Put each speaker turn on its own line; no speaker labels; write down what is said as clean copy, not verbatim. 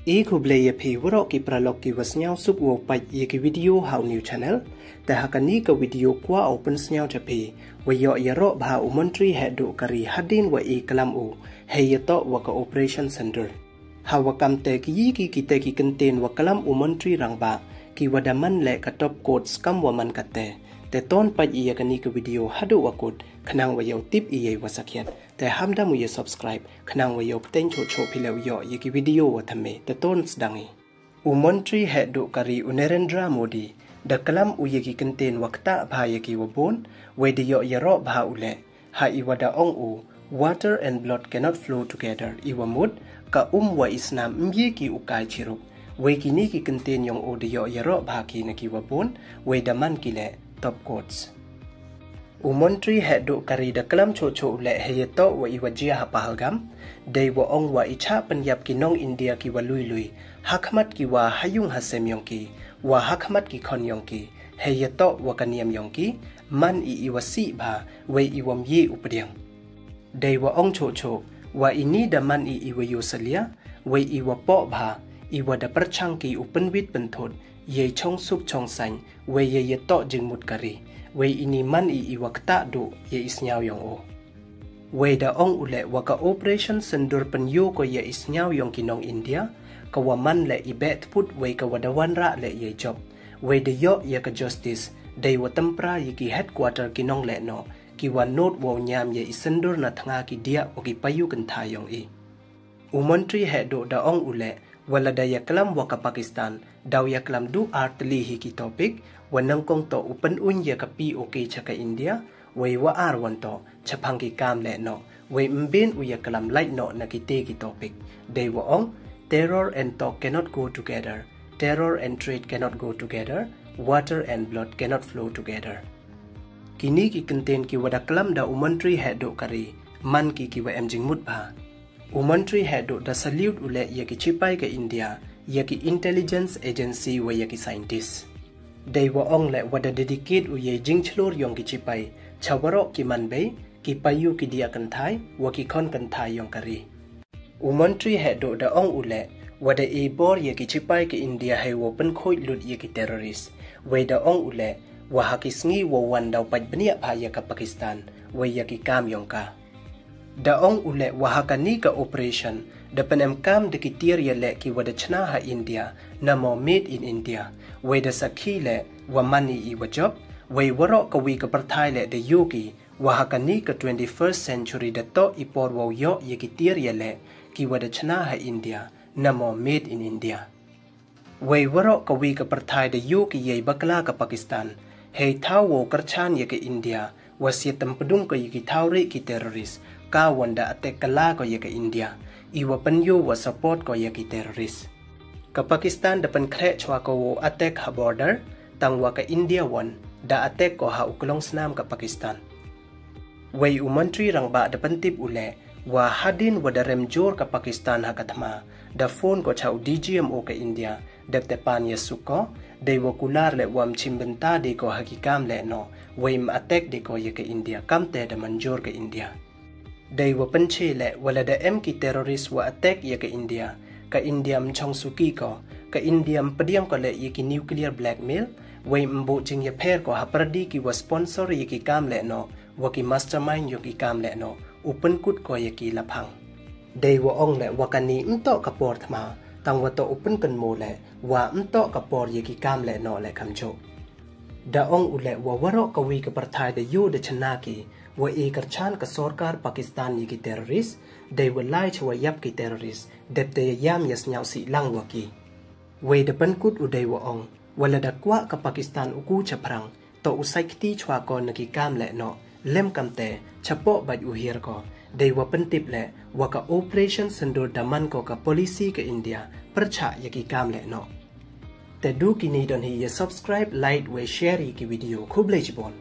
Kublaya P. Waroki Praloki was now subwo by Yaki video how new channel. The Hakanika video qua opens now to pay, where your Yarop ha Umontri had do kari hadin wa kalam u, hey yato waka operation center. Hawakam teki yiki kiteki contain wakalam Umontri rangba, ki wadaman le katop codes kam waman kate. The ton pa Yakanika video hadu wakut, kanang wayo tip iye wasakiat. The hamda mu ye subscribe, kanang wayo potential cho pilaw yo yiki video watame, the tons dangi. Umontri had do kari Narendra Modi, the kalam uyaki contain wakta bha yaki wabon, where the yo yaro bha ule, ha iwada ong u, water and blood cannot flow together, iwamud, ka wa isnam myeki ukay chiruk, where kiniki contain yung o the yo yaro bha ki naki wabon, where the man kile, top quotes. Umontri had do kari da kalam chocho ule heyeto wa iwajia hapahalgam, day wa ong wa icha panyap kinong India ki wa lui, hakmat ki wa hayung hasem yongki, wa hakmat ki kon yongki, heyeto wa kaniam yongki, man iwasi ba, we iwam ye upriang. Day wa ong chocho, wa ini da man iwa yusalia, we iwa po ba, iwa da perchangki upenwit benthod, ye chong suk chong sany, we ye yeto jingmut kari. Wei ini man iwakta do ye isnyaw yong o. Wei da ong ule waka operation sendur penyo ko ye isnyaw yong kinong India, kawaman le ibet put wei kawadawan ra le ye job. Wei de yo ye ka justice, day wa tempra ye ki headquarter kinong le no, ki wa note wo nyam ye isendur na tanga ki dia o ki payu kenta yong i. Umontri he do da ong ule, wala da ya kalam waka Pakistan, daw ya kalam du artli hi ki topic, wanang kong to upan unya ka POK chaka India, way wa arwan to, chapangki kam le no, way mbin uya kalam light no na kite ki topic. Day wa ong, terror and talk cannot go together, terror and trade cannot go together, water and blood cannot flow together. Kini ki contain ki wada kalam da Umontri he do kari, man ki wa emjing mutba. Umontri he do da salute ule yaki chipay ka India, yaki intelligence agency wa yaki scientist. Day wa ong le wada dedicate uye jingchlor yong kichipay, chawaro ki manbay, ki payu ki dia kanthai, wa ki kon kanthai yong kari. Umontri he do da ong ule, wada e bor ye kichipay ki India hay wo pen khoy lut ye ki terrorist, way da ong ule, wa hakisngi wo wan daw pajbaniya pa ye ka Pakistan, way ye ki kam yong ka. Da ong ule wa hakani ka operation, da penemkam de kitir ye le ki wada chna ha India, na mo made in India, way da sakhi le wa mani I wa job, way waro ka wi ka parthai le de yogi, wa hakani ka 21st century da to ipor wo yo ye kitir ye le ki wada chna ha India, na mo made in India. Way waro ka wi ka parthai de yogi ye bakla ka Pakistan, hey thao wo karchan ye ka India, was ye tempadung ka ye ki thawre ki terrorist, ka wanda atek kala ko ye ka India, iwa panyo wa support ko ye ki terrorist. Ka Pakistan da pan kre chwa ko wo atek ha border, tangwa ka India wan, da atek ko ha ukulong snam ka Pakistan. Way Umontri rangba da pantip ule, wa hadin wa da remjor ka Pakistan ha katma, da phone ko chaw DGMO ka India, da tepan ye suko, day wa kular le wam chimbenta de ko hakikam le no, way ma atek de ko ye ka India, kamte da manjor ka India. Day wa panche le wala da ki terrorist wa attack ye ka India mchong suki ko, ka India mpadiam ko le ye ki nuclear blackmail, way mbo jing ye per ko hapradi ki wa sponsor ye ki kam le no, wa ki mastermind yo ki kam le no, upen kut ko ye ki laphang. Day wa ong le wa kani mto kapor thma, tang wa to upen kan mo le, wa mto kapor ye ki kam le no le kamcho. Da ong ule wa waro ka wi ka parthai da yo da chanaki, wa e karchan ka sorkar Pakistan ye ki terrorist, day wa lai chwa yap ki terrorist, dep te yam yas nyaw si lang wa ki. Way da pankut u day wa ong, wala da kwa ka Pakistan uku chaprang, to usay kti chwa ko naki kam le no, lem kamte, chapo baj uhir ko, day wa pantip le, wa ka operation sendur daman ko ka polisi ka India, percha ye ki kam le no. Te du kini don hi ye subscribe, like, we share ki video, khub le jibon.